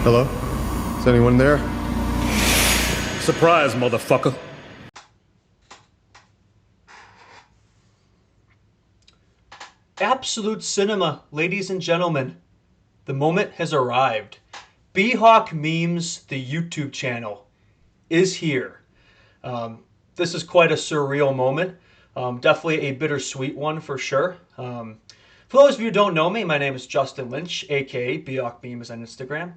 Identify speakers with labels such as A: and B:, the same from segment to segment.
A: Hello? Is anyone there?
B: Surprise, motherfucker.
C: Absolute cinema, ladies and gentlemen. The moment has arrived. Bhawkmemes, the YouTube channel, is here. This is quite a surreal moment. Definitely a bittersweet one for sure. For those of you who don't know me, my name is Justin Lynch, aka Bhawkmemes on Instagram.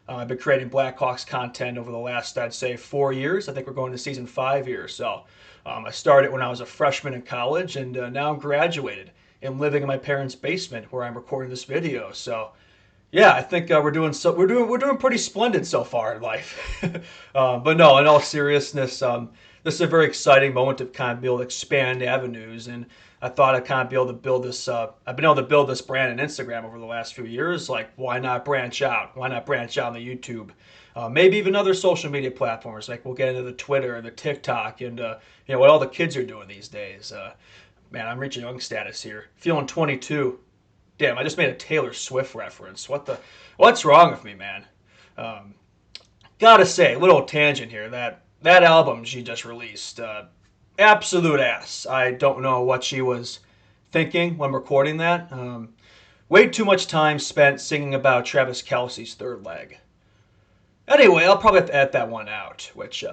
C: I've been creating Blackhawks content over the last, I'd say, 4 years. I think we're going to season 5 here. So I started when I was a freshman in college, and now I'm graduated and living in my parents' basement where I'm recording this video. So yeah, I think we're doing pretty splendid so far in life. But no, in all seriousness, this is a very exciting moment to kind of be able to expand avenues, and I thought I'd kind of be able to build this. I've been able to build this brand on Instagram over the last few years. Like, why not branch out? Why not branch out on the YouTube? Maybe even other social media platforms. Like, we'll get into the Twitter, the TikTok, and what all the kids are doing these days. Man, I'm reaching young status here. Feeling 22. Damn, I just made a Taylor Swift reference. What's wrong with me, man? Gotta say, little tangent here. That album she just released, absolute ass. I don't know what she was thinking when recording that. Way too much time spent singing about Travis Kelce's third leg. Anyway, I'll probably have to edit that one out, which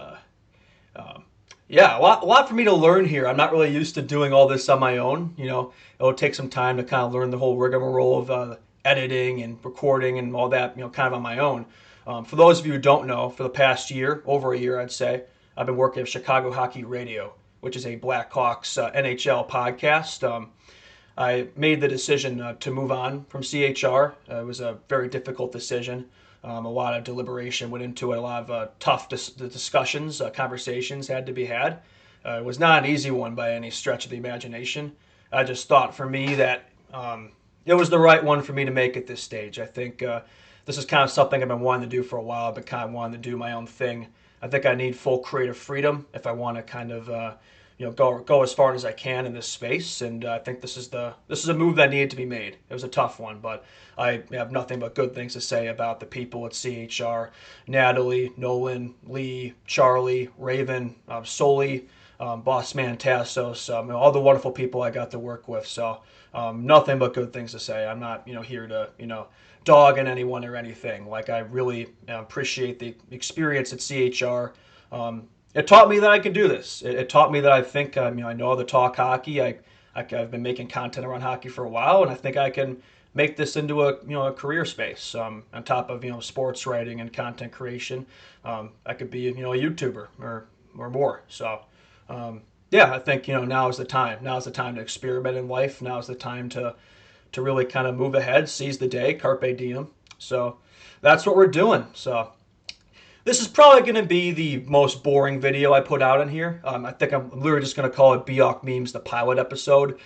C: yeah, a lot for me to learn here. I'm not really used to doing all this on my own. It'll take some time to kind of learn the whole rigmarole of editing and recording and all that, kind of on my own. For those of you who don't know, for the past year, over a year, I'd say, I've been working at Chicago Hockey Radio, which is a Blackhawks NHL podcast. I made the decision to move on from CHR. It was a very difficult decision. A lot of deliberation went into it. A lot of tough discussions, conversations had to be had. It was not an easy one by any stretch of the imagination. I just thought for me that it was the right one for me to make at this stage. I think this is kind of something I've been wanting to do for a while. I've been kind of wanting to do my own thing. I think I need full creative freedom if I want to kind of go as far as I can in this space, and I think this is a move that needed to be made. It was a tough one, but I have nothing but good things to say about the people at CHR: Natalie, Nolan, Lee, Charlie, Raven, Sully, Boss Man Tassos, all the wonderful people I got to work with. So nothing but good things to say. I'm not here to dog on anyone or anything. Like, I really appreciate the experience at CHR. It taught me that I can do this. It taught me that I think I know how to talk hockey. I've been making content around hockey for a while, and I think I can make this into a career space. On top of sports writing and content creation, I could be a YouTuber or more. So yeah, I think now is the time. Now is the time to experiment in life. Now is the time to really kind of move ahead, seize the day, carpe diem. So that's what we're doing. So this is probably going to be the most boring video I put out in here. I think I'm literally just going to call it Bhawkmemes, the pilot episode.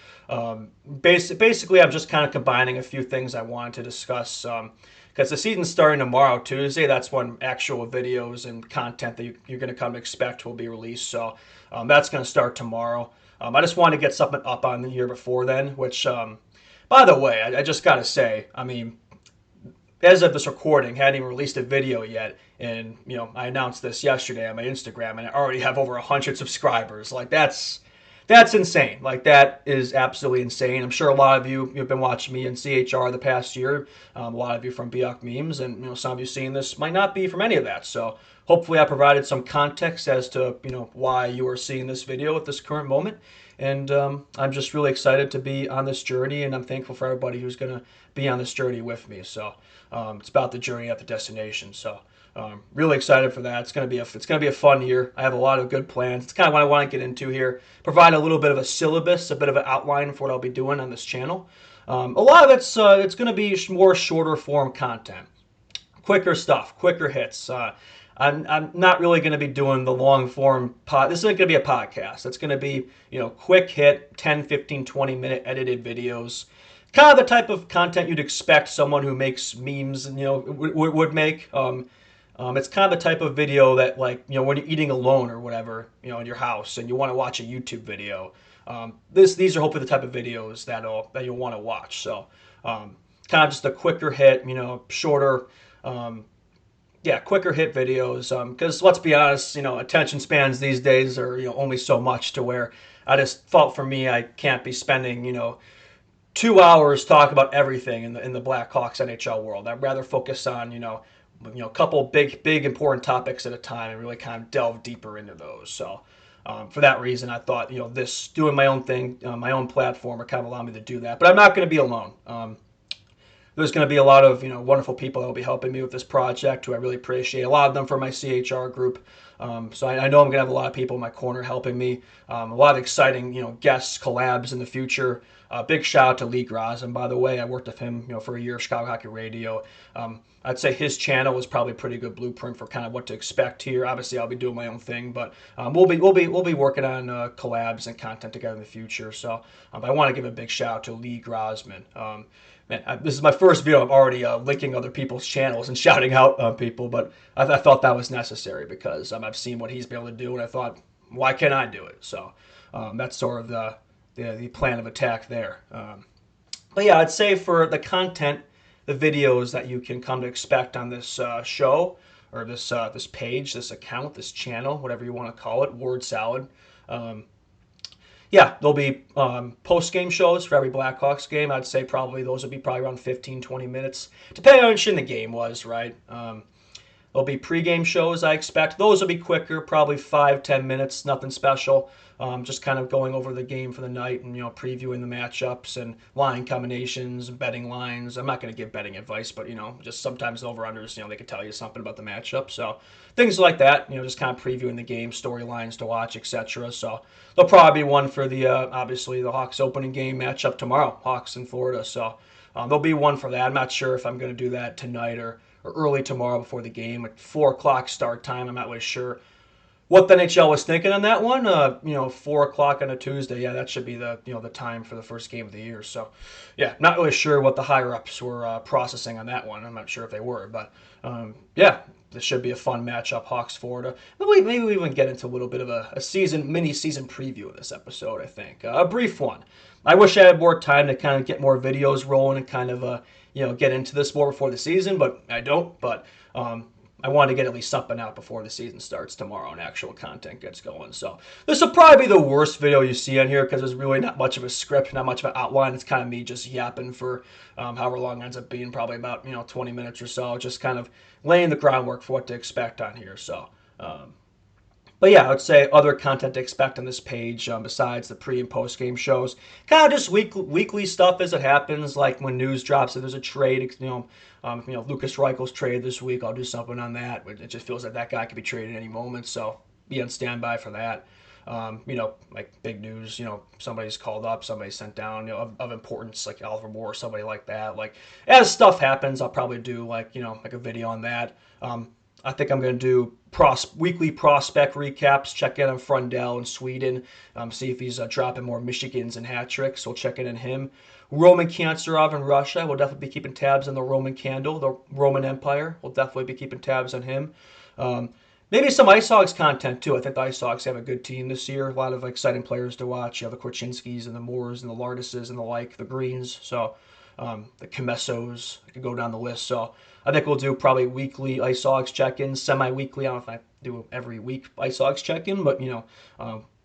C: Basically, I'm just kind of combining a few things I wanted to discuss. Because the season's starting tomorrow, Tuesday. That's when actual videos and content that you're going to come to expect will be released. So that's going to start tomorrow. I just wanted to get something up on the year before then, which, by the way, I just got to say, I mean, as of this recording, hadn't even released a video yet, and I announced this yesterday on my Instagram, and I already have over 100 subscribers. Like, that's insane. Like, that is absolutely insane. I'm sure a lot of you have been watching me in CHR the past year. A lot of you from Bhawkmemes, and some of you seeing this might not be from any of that. So hopefully I provided some context as to why you are seeing this video at this current moment. And I'm just really excited to be on this journey, and I'm thankful for everybody who's going to be on this journey with me. So it's about the journey at the destination. So really excited for that. It's going to be a fun year. I have a lot of good plans. It's kind of what I want to get into here. Provide a little bit of a syllabus, a bit of an outline for what I'll be doing on this channel. A lot of it's going to be more shorter form content, quicker stuff, quicker hits. I'm not really going to be doing the long form This isn't going to be a podcast. It's going to be, quick hit, 10, 15, 20-minute edited videos. Kind of the type of content you'd expect someone who makes memes, would make. It's kind of the type of video that, like, when you're eating alone or whatever, in your house and you want to watch a YouTube video. These are hopefully the type of videos that you'll want to watch. So kind of just a quicker hit, shorter, yeah, quicker hit videos. Because let's be honest, attention spans these days are only so much to where I just felt for me I can't be spending 2 hours talking about everything in the Blackhawks NHL world. I'd rather focus on a couple big important topics at a time and really kind of delve deeper into those. So. For that reason, I thought this doing my own thing, my own platform, would kind of allow me to do that. But I'm not going to be alone. There's going to be a lot of wonderful people that will be helping me with this project, who I really appreciate. A lot of them from my CHR group. So I know I'm going to have a lot of people in my corner helping me. A lot of exciting guests, collabs in the future. Big shout out to Lee Grosman, by the way. I worked with him for a year, Chicago Hockey Radio. I'd say his channel was probably a pretty good blueprint for kind of what to expect here. Obviously, I'll be doing my own thing, but we'll be working on collabs and content together in the future. So I want to give a big shout out to Lee Grosman. Man, this is my first video. I'm already linking other people's channels and shouting out people, but I thought that was necessary because I've seen what he's been able to do, and I thought, why can't I do it? So that's sort of the plan of attack there. But yeah, I'd say for the content, the videos that you can come to expect on this show or this page, this account, this channel, whatever you want to call it, word salad. Yeah, there'll be post-game shows for every Blackhawks game. I'd say probably those would be probably around 15, 20 minutes, depending on how interesting the game was, right? There'll be pre-game shows, I expect. Those will be quicker, probably 5, 10 minutes, nothing special. Just kind of going over the game for the night and, previewing the matchups and line combinations, betting lines. I'm not going to give betting advice, but, just sometimes over-unders, they can tell you something about the matchup. So things like that, just kind of previewing the game, storylines to watch, etc. So there'll probably be one for the, obviously, the Hawks opening game matchup tomorrow, Hawks in Florida. So there'll be one for that. I'm not sure if I'm going to do that tonight or early tomorrow before the game at 4 o'clock start time. I'm not really sure what the NHL was thinking on that one. 4 o'clock on a Tuesday. Yeah, that should be the the time for the first game of the year. So, yeah, not really sure what the higher ups were processing on that one. I'm not sure if they were, but yeah, this should be a fun matchup. Hawks Florida. Maybe we even get into a little bit of a mini season preview of this episode. I think a brief one. I wish I had more time to kind of get more videos rolling and kind of get into this more before the season, but I don't. But I want to get at least something out before the season starts tomorrow and actual content gets going. So this will probably be the worst video you see on here because there's really not much of a script, not much of an outline. It's kind of me just yapping for however long it ends up being, probably about 20 minutes or so, just kind of laying the groundwork for what to expect on here. So but yeah, I would say other content to expect on this page besides the pre and post game shows. Kind of just weekly stuff as it happens, like when news drops. If there's a trade, Lucas Reichel's trade this week, I'll do something on that. It just feels like that guy could be traded at any moment, so be on standby for that. Like big news, somebody's called up, somebody's sent down, of importance, like Oliver Moore or somebody like that. Like as stuff happens, I'll probably do like a video on that. I think I'm going to do weekly prospect recaps, check in on Frundell in Sweden, see if he's dropping more Michigans and hat tricks. We'll check in on him. Roman Kantsarov in Russia. We'll definitely be keeping tabs on the Roman candle, the Roman Empire. We'll definitely be keeping tabs on him. Maybe some Ice Hogs content, too. I think the Ice Hogs have a good team this year. A lot of exciting players to watch. You have the Korchinskis and the Moores and the Lardises and the like, the Greens. So the Comessos. I could go down the list. So I think we'll do probably weekly Ice Hogs check-ins, semi-weekly. I don't know if I do every week Ice Hogs check-in, but,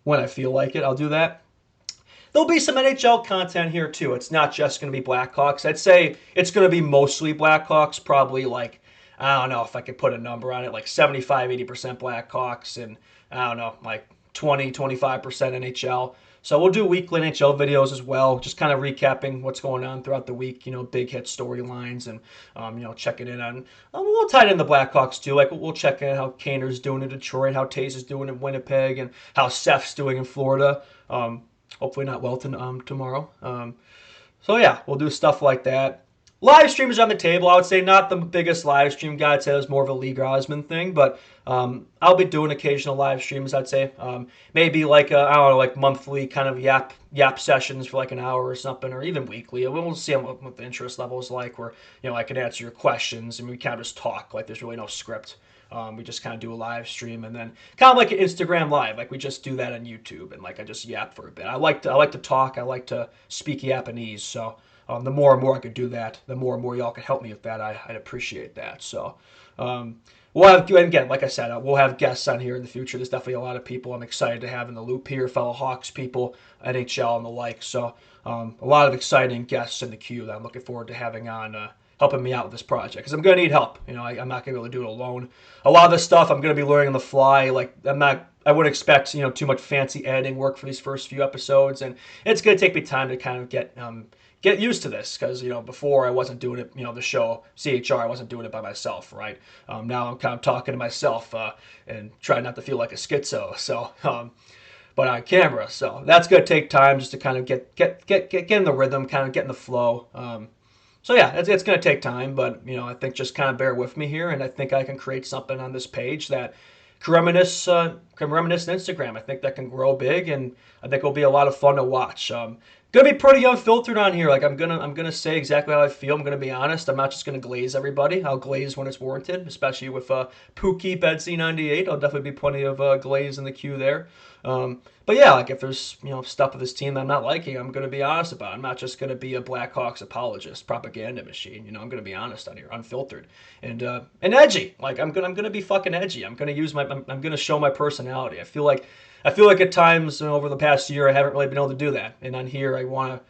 C: when I feel like it, I'll do that. There'll be some NHL content here, too. It's not just going to be Blackhawks. I'd say it's going to be mostly Blackhawks, probably like, I don't know if I could put a number on it, like 75-80% Blackhawks and, I don't know, like 20-25% NHL. So we'll do weekly NHL videos as well, just kind of recapping what's going on throughout the week, big hit storylines and, checking in on, we'll tie it in the Blackhawks too. Like we'll check in how Kaner's doing in Detroit, how Taze is doing in Winnipeg, and how Seth's doing in Florida. Hopefully not Welton tomorrow. So yeah, we'll do stuff like that. Live streams on the table. I would say not the biggest live stream guy. I'd say it was more of a Lee Grosman thing, but I'll be doing occasional live streams. I'd say maybe like I don't know, like monthly kind of yap sessions for like an hour or something, or even weekly. We'll see what the interest level is like. Where I can answer your questions and we kind of just talk. Like there's really no script. We just kind of do a live stream and then kind of like an Instagram live. Like we just do that on YouTube and like I just yap for a bit. I like to talk. I like to speak Japanese. So. the more and more I could do that, the more and more y'all could help me with that. I'd appreciate that. So we'll have, and again, like I said, we'll have guests on here in the future. There's definitely a lot of people I'm excited to have in the loop here, fellow Hawks people, NHL and the like. So a lot of exciting guests in the queue that I'm looking forward to having on, helping me out with this project, because I'm going to need help. I'm not going to be able to do it alone. A lot of this stuff I'm going to be learning on the fly. Like I wouldn't expect too much fancy editing work for these first few episodes, and it's going to take me time to kind of get used to this, because before I wasn't doing it, the show CHR, I wasn't doing it by myself, right? Now I'm kind of talking to myself and trying not to feel like a schizo. So but on camera, so that's going to take time just to kind of get in the rhythm, kind of get in the flow. So yeah, it's going to take time, but I think just kind of bear with me here, and I think I can create something on this page that can reminisce Instagram. I think that can grow big, and I think it'll be a lot of fun to watch. Gonna be pretty unfiltered on here. Like I'm gonna say exactly how I feel. I'm gonna be honest. I'm not just gonna glaze everybody. I'll glaze when it's warranted, especially with Pookie Betsy 98. I'll definitely be plenty of glaze in the queue there. But yeah, like if there's stuff with this team that I'm not liking, I'm gonna be honest about it. I'm not just gonna be a Blackhawks apologist, propaganda machine. I'm gonna be honest on here, unfiltered and edgy. Like I'm gonna be fucking edgy. I'm gonna show my personality. I feel like at times over the past year I haven't really been able to do that, and on here I want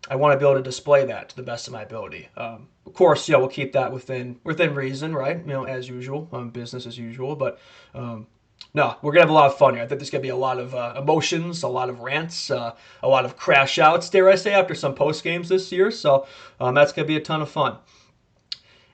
C: to be able to display that to the best of my ability. Of course, we'll keep that within reason, right? As usual, business as usual. But no, we're gonna have a lot of fun here. I think there's gonna be a lot of emotions, a lot of rants, a lot of crash outs, dare I say, after some post games this year. So that's gonna be a ton of fun.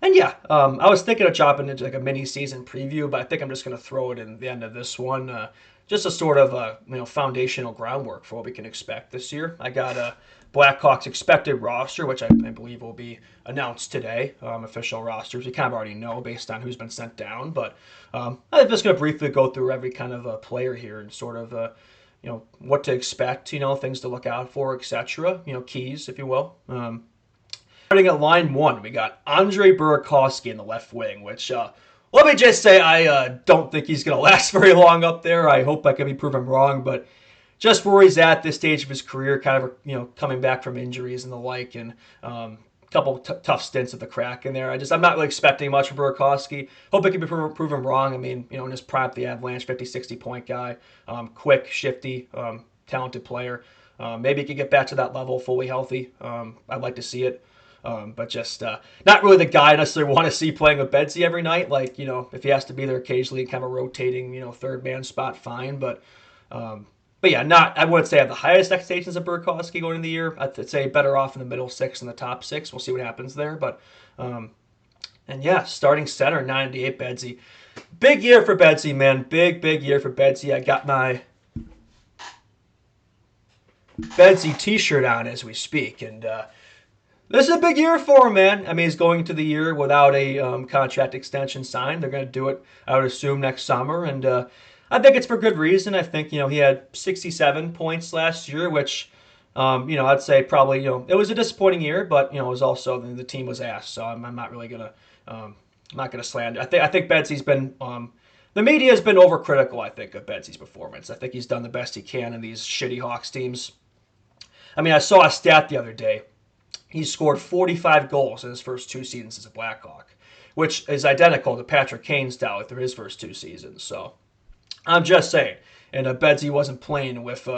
C: And yeah, I was thinking of chopping into like a mini season preview, but I think I'm just gonna throw it in the end of this one. Just a sort of foundational groundwork for what we can expect this year. I got a Blackhawks expected roster, which I believe will be announced today. Official rosters we kind of already know based on who's been sent down, but I'm just going to briefly go through every kind of player here and sort of what to expect, things to look out for, etc. Keys, if you will. Starting at line one, we got Andre Burakovsky in the left wing, which let me just say I don't think he's going to last very long up there. I hope I can be proven wrong, but just where he's at this stage of his career, kind of coming back from injuries and the like, and a couple tough stints at the crack in there. I'm not really expecting much from Burakovsky. Hope I can be proven wrong. I mean, in his prime, the Avalanche, 50, 60 point guy, quick, shifty, talented player. Maybe he could get back to that level fully healthy. I'd like to see it. But just not really the guy I necessarily want to see playing with Betsy every night. Like, if he has to be there occasionally, kind of a rotating, third man spot, fine. But yeah, I wouldn't say I have the highest expectations of Burakovsky going into the year. I'd say better off in the middle six than the top six. We'll see what happens there. But and yeah, starting center, 98 Betsy. Big year for Betsy, man. Big year for Betsy. I got my Betsy t-shirt on as we speak, and this is a big year for him, man. I mean, he's going into the year without a contract extension signed. They're going to do it, I would assume, next summer. And I think it's for good reason. I think, he had 67 points last year, which, I'd say probably, it was a disappointing year, but, it was also, the team was ass. So I'm not really going to slander. I think Betsy's been, the media has been overcritical, I think, of Betsy's performance. I think he's done the best he can in these shitty Hawks teams. I mean, I saw a stat the other day. He scored 45 goals in his first two seasons as a Blackhawk, which is identical to Patrick Kane's tally through his first two seasons. So I'm just saying. And Betsy wasn't playing with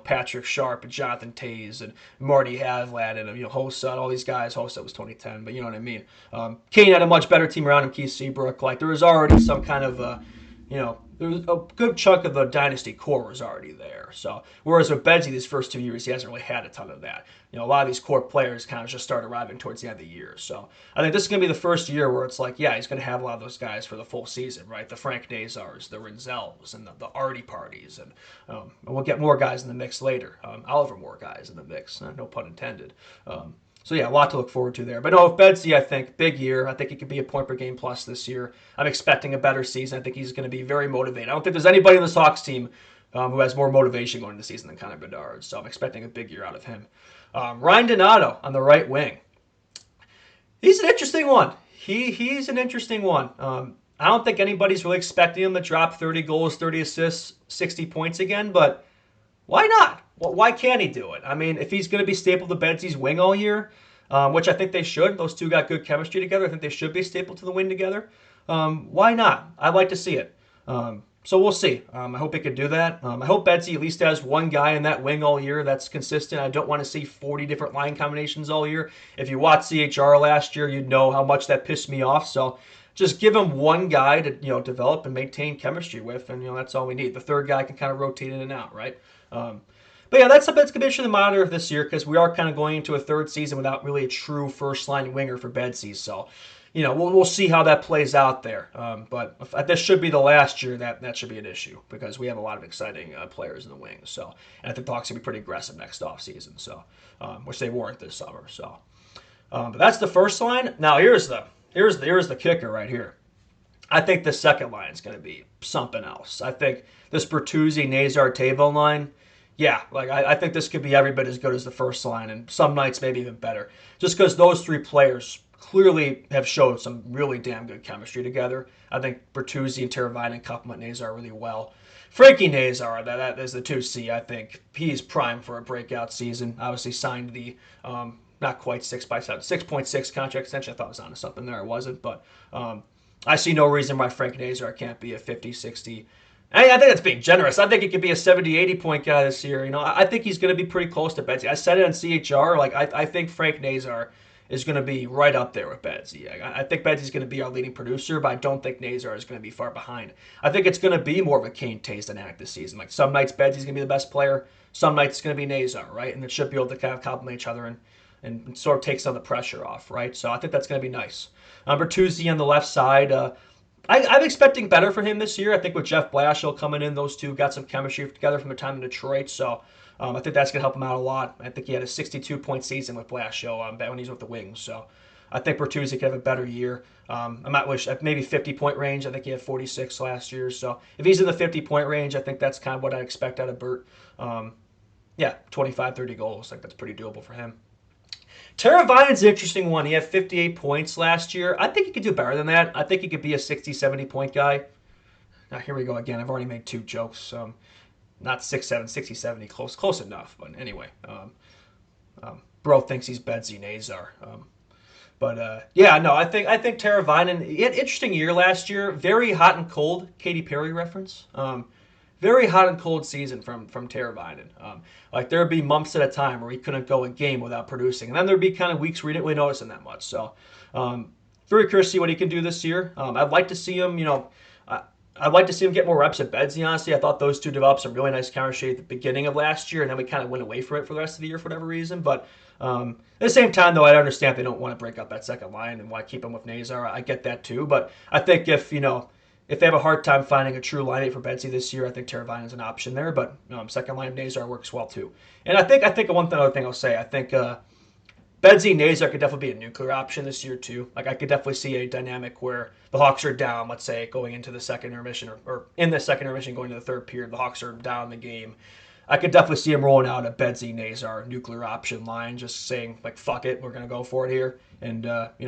C: Patrick Sharp and Jonathan Toews and Marty Havlat and Hossa and all these guys. Hossa was 2010, but you know what I mean. Kane had a much better team around him. Keith Seabrook, like there was already some kind of there was a good chunk of the dynasty core was already there. So whereas with Betsy these first 2 years, he hasn't really had a ton of that. A lot of these core players kind of just start arriving towards the end of the year. So I think this is going to be the first year where it's like, yeah, he's going to have a lot of those guys for the full season, right? The Frank Nazars, the Rinzels, and the Artie Parties. And we'll get more guys in the mix later. Oliver Moore guys in the mix, no pun intended. So yeah, a lot to look forward to there. But no, with Betsy, I think, big year. I think he could be a point per game plus this year. I'm expecting a better season. I think he's going to be very motivated. I don't think there's anybody in this Hawks team who has more motivation going into the season than Connor Bedard. So I'm expecting a big year out of him. Ryan Donato on the right wing. He's an interesting one. He's an interesting one. I don't think anybody's really expecting him to drop 30 goals, 30 assists, 60 points again, but why not? Why can't he do it? I mean, if he's going to be stapled to Betsy's wing all year, which I think they should. Those two got good chemistry together. I think they should be stapled to the win together. Why not? I'd like to see it. So we'll see. I hope he could do that. I hope Betsy at least has one guy in that wing all year that's consistent. I don't want to see 40 different line combinations all year. If you watched CHR last year, you'd know how much that pissed me off. So just give him one guy to develop and maintain chemistry with, and that's all we need. The third guy can kind of rotate in and out, right? But yeah, that's going to be interesting to monitor this year because we are kind of going into a third season without really a true first line winger for Betsy. So we'll see how that plays out there. But if this should be the last year that should be an issue because we have a lot of exciting players in the wings. So, and I think the Hawks will be pretty aggressive next offseason, so which they weren't this summer. So, but that's the first line. Now here's the kicker right here. I think the second line is going to be something else. I think this Bertuzzi, Nazar, Tavo line. Yeah, I think this could be every bit as good as the first line, and some nights maybe even better. Just because those three players clearly have showed some really damn good chemistry together. I think Bertuzzi and Teravainen complement Nazar really well. Frankie Nazar, that is the 2C. I think he's primed for a breakout season. Obviously signed the not quite 6.6 contract extension. I thought I was onto something there. I wasn't, but I see no reason why Frank Nazar can't be a 50, 60. I think that's being generous. I think he could be a 70, 80 point guy this year. I think he's going to be pretty close to Betsy. I said it on CHR. I think Frank Nazar is going to be right up there with Betsy. I think Betsy's going to be our leading producer, but I don't think Nazar is going to be far behind. I think it's going to be more of a Kane Taves dynamic this season. Some nights Betsy's going to be the best player. Some nights it's going to be Nazar, right? And it should be able to kind of complement each other and sort of take some of the pressure off, right? So I think that's going to be nice. Bertuzzi on the left side. I'm expecting better for him this year. I think with Jeff Blashill coming in, those two got some chemistry together from their time in Detroit. So I think that's going to help him out a lot. I think he had a 62-point season with Blashill when he's with the Wings. So I think Bertuzzi could have a better year. I'm not maybe 50-point range. I think he had 46 last year. So if he's in the 50-point range, I think that's kind of what I expect out of Bert. 25, 30 goals. I think that's pretty doable for him. Teravainen's an interesting one. He had 58 points last year. I think he could do better than that. I think he could be a 60, 70-point guy. Now, here we go again. I've already made two jokes. Not 6'7", 60, 70. Close enough. But anyway, bro thinks he's Betsy Nazar. I think Teravainen, he had an interesting year last year. Very hot and cold. Katy Perry reference. Very hot and cold season from Teravainen. There would be months at a time where he couldn't go a game without producing. And then there would be kind of weeks where he didn't really notice him that much. So very curious to see what he can do this year. I'd like to see him, I'd like to see him get more reps at Betsy, honestly. I thought those two developed some really nice chemistry at the beginning of last year, and then we kind of went away from it for the rest of the year for whatever reason. But at the same time, though, I understand if they don't want to break up that second line and want to keep him with Nazar. I get that too. But I think if they have a hard time finding a true lineout for Betsy this year, I think Teravainen is an option there. But second line of Nazar works well too. And I think other thing I'll say, I think Betsy Nazar could definitely be a nuclear option this year too. I could definitely see a dynamic where the Hawks are down, let's say, going into the second intermission or in the second intermission going to the third period, the Hawks are down the game. I could definitely see him rolling out a Betsy Nazar nuclear option line, just saying fuck it, we're gonna go for it here and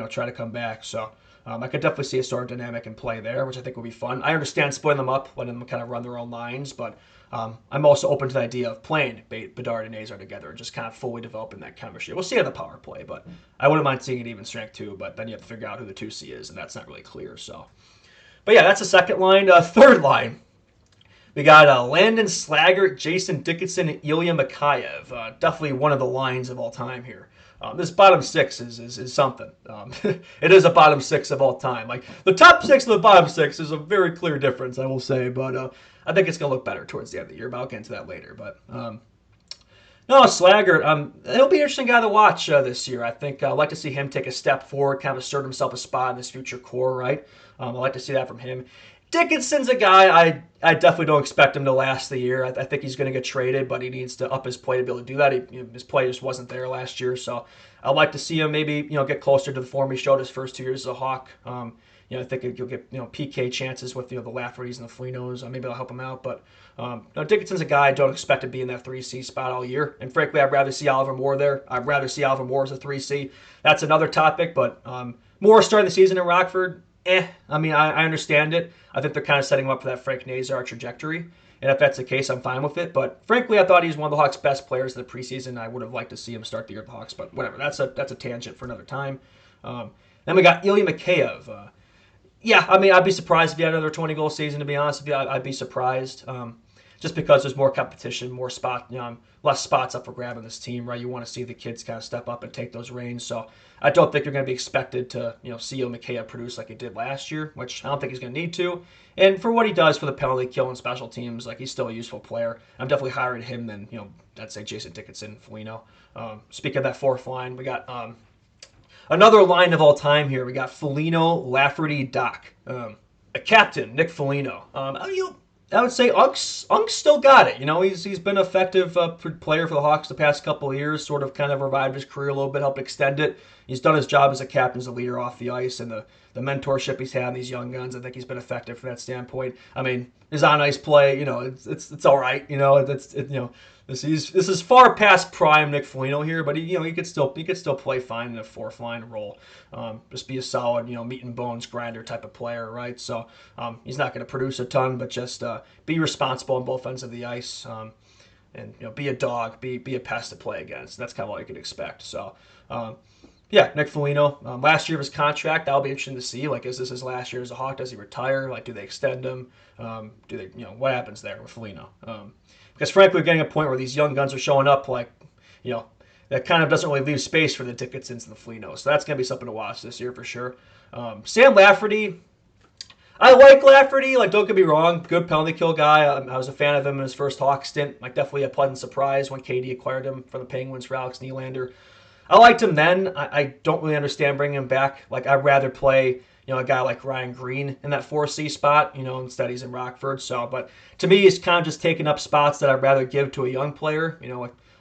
C: try to come back. So I could definitely see a sort of dynamic in play there, which I think would be fun. I understand splitting them up, letting them kind of run their own lines, but I'm also open to the idea of playing Bedard and Nazar together and just kind of fully developing that chemistry. We'll see how the power play, but I wouldn't mind seeing it even strength too, but then you have to figure out who the 2C is, and that's not really clear. So, but yeah, that's the second line. Third line, we got Landon Slaggert, Jason Dickinson, and Ilya Mikheyev. Definitely one of the lines of all time here. This bottom six is something. It is a bottom six of all time. The top six and the bottom six is a very clear difference, I will say. But I think it's going to look better towards the end of the year. But I'll get into that later. But Slaggert, he'll be an interesting guy to watch this year. I think I'd like to see him take a step forward, kind of assert himself a spot in this future core, right? I'd like to see that from him. Dickinson's a guy I definitely don't expect him to last the year. I think he's going to get traded, but he needs to up his play to be able to do that. His play just wasn't there last year, so I'd like to see him maybe get closer to the form he showed his first 2 years as a Hawk. I think he'll get PK chances with the Laffertys and the Folinos. Maybe I'll help him out, but Dickinson's a guy I don't expect to be in that 3C spot all year. And frankly, I'd rather see Oliver Moore there. I'd rather see Oliver Moore as a 3C. That's another topic, but Moore starting the season in Rockford. I understand it. I think they're kind of setting him up for that Frank Nazar trajectory. And if that's the case, I'm fine with it. But frankly, I thought he was one of the Hawks' best players in the preseason. I would have liked to see him start the year at the Hawks, but whatever. That's a tangent for another time. Then we got Ilya Mikheyev. Yeah, I mean, I'd be surprised if he had another 20-goal season, to be honest with you. I'd be surprised. Just because there's more competition, more less spots up for grab on this team, right? You want to see the kids kind of step up and take those reins. So I don't think you're going to be expected to, see Mikheyev produce like he did last year, which I don't think he's going to need to. And for what he does for the penalty kill and special teams, like he's still a useful player. I'm definitely higher on him than, I'd say Jason Dickinson, Foligno. Speaking of that fourth line, we got another line of all time here. We got Foligno, Lafferty, Doc. A captain, Nick Foligno. I would say Unk's still got it. He's been an effective player for the Hawks the past couple of years, sort of kind of revived his career a little bit, helped extend it. He's done his job as a captain, as a leader off the ice, and the mentorship he's had in these young guns. I think he's been effective from that standpoint. I mean, his on-ice play, it's all right. This is far past prime Nick Foligno here, but he could still play fine in a fourth line role. Just be a solid, meat and bones grinder type of player, right? So he's not going to produce a ton, but just be responsible on both ends of the ice, and be a dog, be a pest to play against. That's kind of all you could expect. So. Yeah, Nick Foligno. Last year of his contract, that'll be interesting to see. Like, is this his last year as a Hawk? Does he retire? Like, do they extend him? Do they, what happens there with Foligno? Because frankly, we're getting a point where these young guns are showing up, like, that kind of doesn't really leave space for the Dickinsons and the Folignos. So that's going to be something to watch this year for sure. Sam Lafferty. I like Lafferty. Like, don't get me wrong, good penalty kill guy. I was a fan of him in his first Hawk stint. Like, definitely a pleasant surprise when KD acquired him from the Penguins for Alex Nylander. I liked him then. I don't really understand bringing him back. Like, I'd rather play, a guy like Ryan Green in that 4C spot, instead he's in Rockford. So, but to me, he's kind of just taking up spots that I'd rather give to a young player.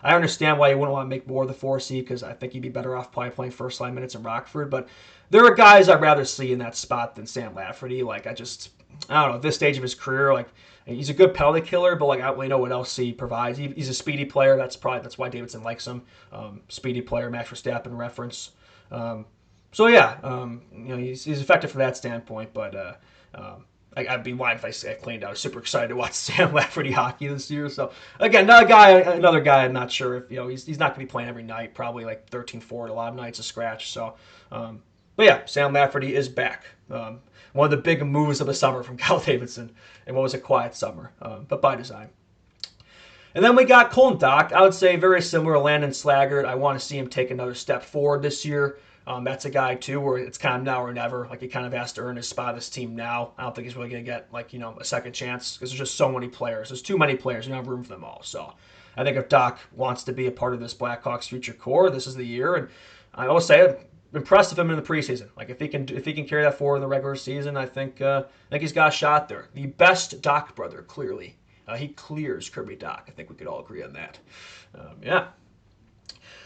C: I understand why you wouldn't want to make more of the 4C because I think he'd be better off probably playing first line minutes in Rockford. But there are guys I'd rather see in that spot than Sam Lafferty. Like, I don't know, at this stage of his career, like, he's a good penalty killer, but like I don't really know what else he provides. He's a speedy player. That's why Davidson likes him. Speedy player, Max Verstappen reference. So yeah, he's effective from that standpoint. But I'd be lying if I claimed I was super excited to watch Sam Lafferty hockey this year. So again, another guy. I'm not sure if he's not going to be playing every night. Probably like 13 forward, a lot of nights a scratch. So, but yeah, Sam Lafferty is back. One of the big moves of the summer from Kyle Davidson, and what was a quiet summer, but by design. And then we got Colton Dach. I would say very similar to Landon Slaggert. I want to see him take another step forward this year. That's a guy, too, where it's kind of now or never. Like, he kind of has to earn his spot on this team now. I don't think he's really going to get, a second chance because there's just so many players. There's too many players. You don't have room for them all. So I think if Dach wants to be a part of this Blackhawks future core, this is the year. And I will say, impressed with him in the preseason. Like, if he can carry that forward in the regular season, I think he's got a shot there. The best Dach brother, clearly. He clears Kirby Dach. I think we could all agree on that. Yeah.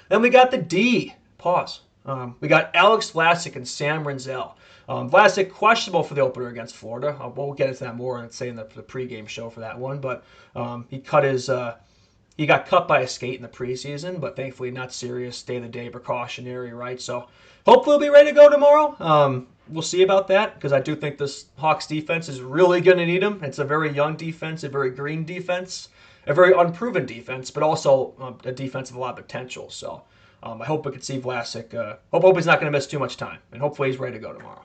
C: Then we got the D. Pause. We got Alex Vlasic and Sam Rinzel. Vlasic questionable for the opener against Florida. We'll get into that more, let's say, in the pregame show for that one. But he got cut by a skate in the preseason, but thankfully not serious, day-to-day, precautionary, right? So hopefully we'll be ready to go tomorrow. We'll see about that because I do think this Hawks defense is really going to need him. It's a very young defense, a very green defense, a very unproven defense, but also a defense with a lot of potential. So I hope we can see Vlasic. Hope he's not going to miss too much time, and hopefully he's ready to go tomorrow.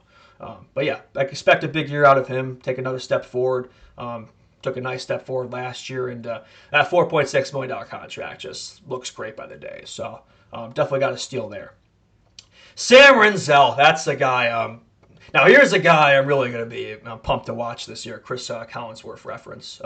C: But yeah, I expect a big year out of him, take another step forward. Took a nice step forward last year, and that $4.6 million contract just looks great by the day. So definitely got a steal there. Sam Rinzel, that's the guy. Now here's a guy I'm really going to be pumped to watch this year. Chris Collinsworth reference.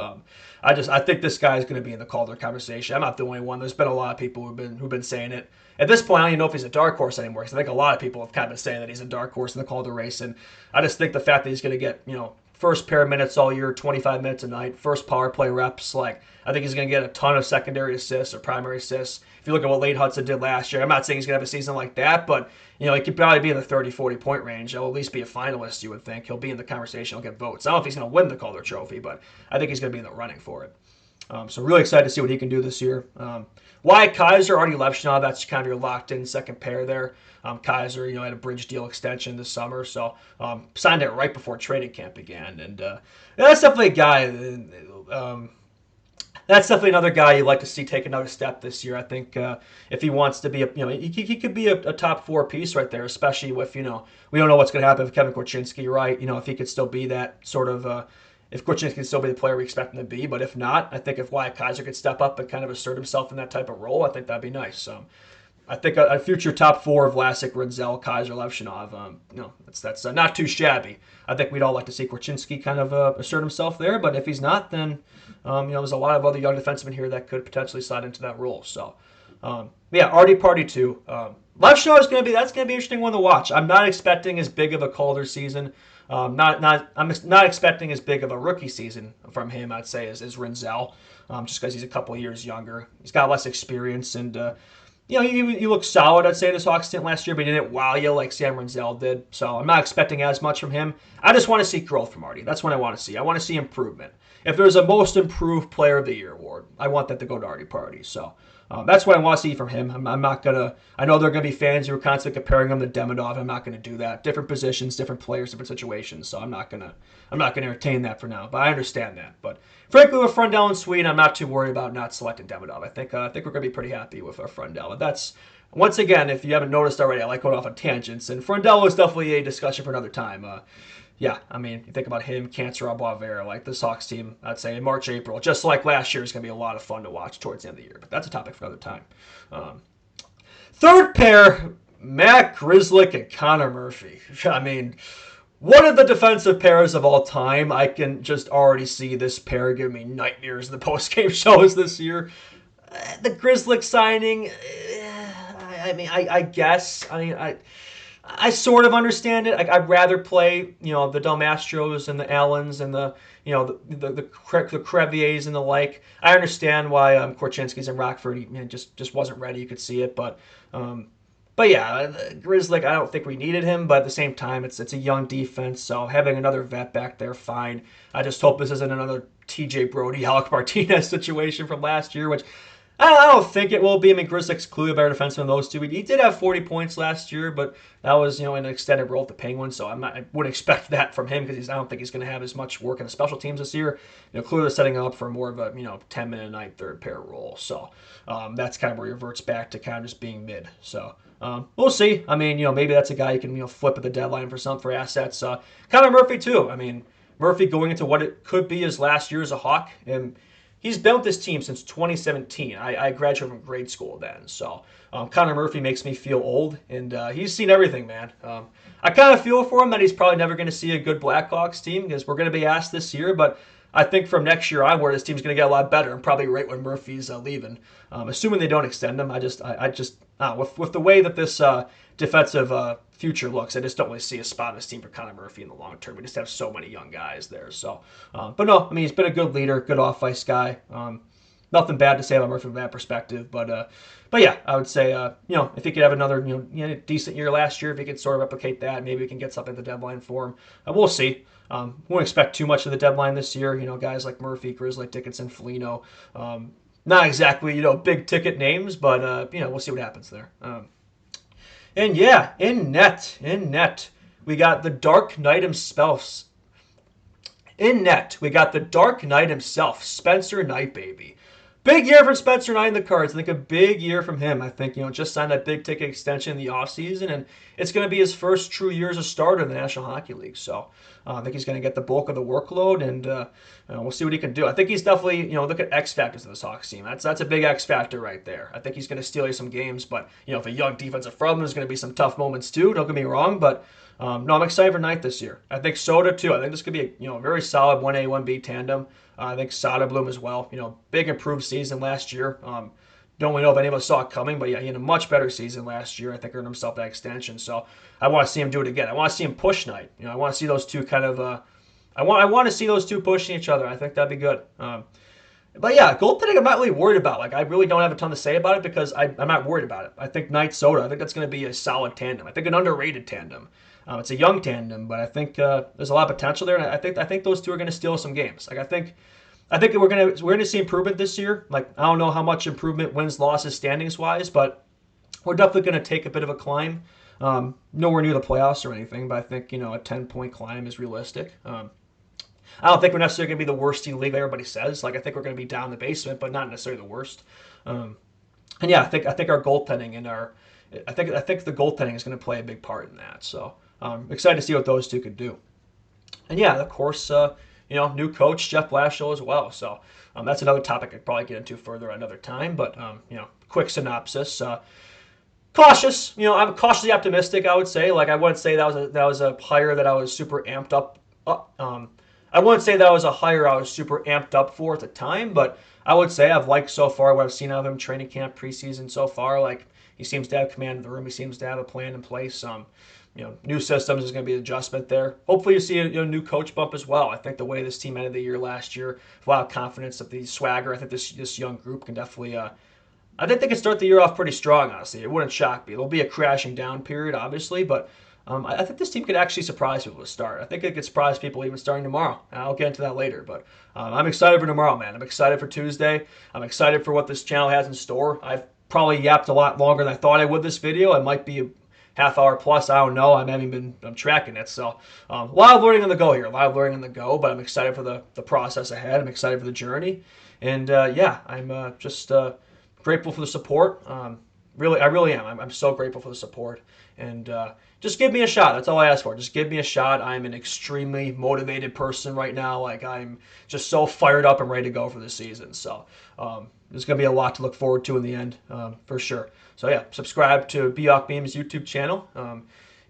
C: I think this guy is going to be in the Calder conversation. I'm not the only one. There's been a lot of people who've been saying it. At this point, I don't even know if he's a dark horse anymore because I think a lot of people have kind of been saying that he's a dark horse in the Calder race, and I just think the fact that he's going to get first pair of minutes all year, 25 minutes a night, first power play reps. Like, I think he's going to get a ton of secondary assists or primary assists. If you look at what Lane Hudson did last year, I'm not saying he's going to have a season like that, but, he could probably be in the 30, 40-point range. He'll at least be a finalist, you would think. He'll be in the conversation. He'll get votes. I don't know if he's going to win the Calder Trophy, but I think he's going to be in the running for it. So really excited to see what he can do this year. Wyatt Kaiser, Artie Levshnaw, that's kind of your locked-in second pair there. Kaiser, had a bridge deal extension this summer, so signed it right before training camp began. And that's definitely a guy, That's definitely another guy you'd like to see take another step this year. I think if he wants to be he could be a top four piece right there, especially with, we don't know what's going to happen with Kevin Korchinski, right? If he could still be that sort of, if Korchinski can still be the player we expect him to be. But if not, I think if Wyatt Kaiser could step up and kind of assert himself in that type of role, I think that'd be nice. I think a future top four of Vlasic, Rinzel, Kaiser, Levshinov, that's not too shabby. I think we'd all like to see Korchinski kind of assert himself there, but if he's not, then there's a lot of other young defensemen here that could potentially slide into that role. So, yeah, Artie Party too. Levshinov is going to be an interesting one to watch. I'm not expecting as big of a Calder season. I'm not expecting as big of a rookie season from him, I'd say, as Rinzel, just because he's a couple of years younger. He's got less experience, and he looked solid, I'd say, in his Hawks stint last year, but he didn't wow you like Sam Rinzel did. So I'm not expecting as much from him. I just want to see growth from Artie. That's what I want to see. I want to see improvement. If there's a Most Improved Player of the Year award, I want that to go to Artie Party. So that's what I want to see from him. I'm not going to – I know there are going to be fans who are constantly comparing him to Demidov. I'm not going to do that. Different positions, different players, different situations. So I'm not going to entertain that for now. But I understand that. But frankly, with Frundell and Sweden, I'm not too worried about not selecting Demidov. I think we're going to be pretty happy with our Frundell. But that's – once again, if you haven't noticed already, I like going off on tangents. And Frundell was definitely a discussion for another time. Yeah, I mean, you think about him, Cancer, Boisvert, like this Hawks team, I'd say in March, April, just like last year, is going to be a lot of fun to watch towards the end of the year. But that's a topic for another time. Third pair, Matt Grzelcyk and Connor Murphy. I mean, one of the defensive pairs of all time. I can just already see this pair giving me nightmares in the post-game shows this year. The Grzelcyk signing, I guess. I sort of understand it. I'd rather play, the Del Mastros and the Allens and the Creviers and the like. I understand why Korchinski's in Rockford. He just wasn't ready. You could see it, but yeah, Grzelcyk, I don't think we needed him. But at the same time, it's a young defense, so having another vet back there, fine. I just hope this isn't another T.J. Brody, Alec Martinez situation from last year, which I don't think it will be. I mean, Grzelcyk's clearly a better defenseman than those two. He did have 40 points last year, but that was, in an extended role at the Penguins, so I wouldn't expect that from him because I don't think he's going to have as much work in the special teams this year. Clearly setting up for more of a, 10-minute a night third pair role. So that's kind of where he reverts back to kind of just being mid. So we'll see. I mean, maybe that's a guy you can, flip at the deadline for assets. Connor Murphy, too. I mean, Murphy going into what it could be his last year as a Hawk, and he's been with this team since 2017. I graduated from grade school then. So Connor Murphy makes me feel old, and he's seen everything, man. I kind of feel for him that he's probably never going to see a good Blackhawks team because we're going to be asked this year. But I think from next year onward, this team's going to get a lot better, and probably right when Murphy's leaving. Assuming they don't extend him, with the way that this defensive future looks, I just don't really see a spot in this team for Connor Murphy in the long term. We just have so many young guys there. So, but no, I mean, he's been a good leader, good off-ice guy. Nothing bad to say about Murphy from that perspective. But yeah, I would say, if he could have another, decent year last year, if he could sort of replicate that, maybe we can get something at the deadline for him. We'll see. Won't expect too much of the deadline this year. Guys like Murphy, Grzelcyk, Dickinson, Foligno. Not exactly, big ticket names, but, we'll see what happens there. And yeah, in net, we got the Dark Knight himself. In net, we got the Dark Knight himself, Spencer Knight, baby. Big year for Spencer Knight in the Cards. I think a big year from him. I think, just signed that big ticket extension in the offseason, and it's going to be his first true year as a starter in the National Hockey League. So I think he's going to get the bulk of the workload, and we'll see what he can do. I think he's definitely, look at X factors of this Hawks team. That's a big X factor right there. I think he's going to steal you some games, but, if a young defensive front, there's going to be some tough moments too. Don't get me wrong, but no, I'm excited for Knight this year. I think Soda too. I think this could be a very solid 1A, 1B tandem. I think Soderblom as well. Big improved season last year. Don't really know if any of us saw it coming, but yeah, he had a much better season last year. I think earned himself that extension. So I want to see him do it again. I want to see him push Knight. I want to see those two kind of. I want to see those two pushing each other. I think that'd be good. But yeah, goaltending I'm not really worried about. Like I really don't have a ton to say about it because I'm not worried about it. I think Knight Soda. I think that's going to be a solid tandem. I think an underrated tandem. It's a young tandem, but I think there's a lot of potential there, and I think those two are going to steal some games. Like I think we're gonna see improvement this year. Like I don't know how much improvement, wins, losses, standings wise, but we're definitely going to take a bit of a climb. Nowhere near the playoffs or anything, but I think a 10-point climb is realistic. I don't think we're necessarily going to be the worst team in the league like everybody says. Like, I think we're going to be down in the basement, but not necessarily the worst. And yeah, I think our goaltending and I think the goaltending is going to play a big part in that. So excited to see what those two could do. And yeah, of course, new coach Jeff Blashill as well. So that's another topic I'd probably get into further another time. But quick synopsis. Cautious. I'm cautiously optimistic. I would say. Like, I wouldn't say that was a hire that I was super amped up. I wouldn't say that was a hire I was super amped up for at the time, but I would say I've liked so far what I've seen out of him training camp, preseason so far. Like, he seems to have command of the room. He seems to have a plan in place. New systems is going to be an adjustment there. Hopefully, you see a new coach bump as well. I think the way this team ended the year last year, a lot of confidence of the swagger. I think this young group can definitely. I think they can start the year off pretty strong. Honestly, it wouldn't shock me. There'll be a crashing down period, obviously, but I think this team could actually surprise people to start. I think it could surprise people even starting tomorrow. And I'll get into that later, but I'm excited for tomorrow, man. I'm excited for Tuesday. I'm excited for what this channel has in store. I've probably yapped a lot longer than I thought I would this video. It might be a half hour plus. I don't know. I'm tracking it. So a lot of learning on the go here. A lot of learning on the go, but I'm excited for the process ahead. I'm excited for the journey. And I'm just grateful for the support. I really am. I'm so grateful for the support. And just give me a shot. That's all I ask for. Just give me a shot. I'm an extremely motivated person right now. Like, I'm just so fired up and ready to go for this season. So there's going to be a lot to look forward to in the end, for sure. So yeah, subscribe to Bhawkmemes YouTube channel.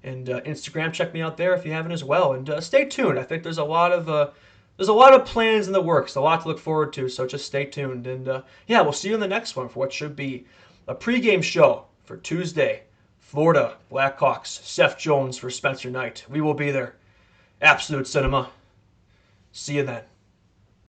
C: And Instagram, check me out there if you haven't as well. And stay tuned. I think there's a lot of plans in the works, a lot to look forward to. So just stay tuned. And we'll see you in the next one for what should be a pregame show for Tuesday. Florida Blackhawks, Seth Jones for Spencer Knight. We will be there. Absolute cinema. See you then.